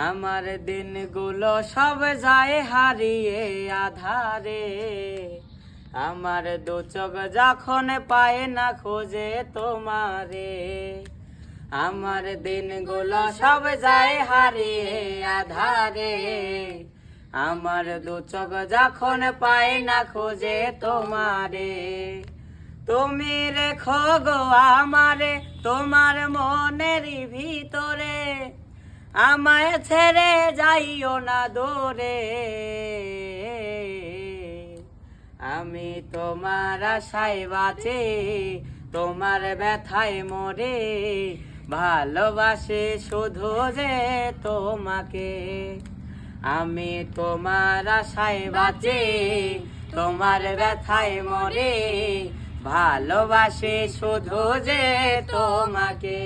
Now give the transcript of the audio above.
আমার দিনগুলো সব যায় হারিয়ে আধারে, আমার দু চোখ যখন পায় না খোঁজে তোমারে। আমার দিনগুলো সব যায় হারিয়ে আধারে, আমার দু চোখ যখন পায় না খোঁজে তোমারে। তুমি রেখো গো আমারে তোমার মনের ভিতরে, আমায় ছেড়ে যাইও না দূরে। আমি তোমার আশায় বাঁচি, তোমার ব্যথায় মরে, ভালোবাসি শুধু যে তোমাকে। আমি তোমার আশায় বাঁচি, তোমার ব্যথায় মরে, ভালোবাসি শুধু যে তোমাকে।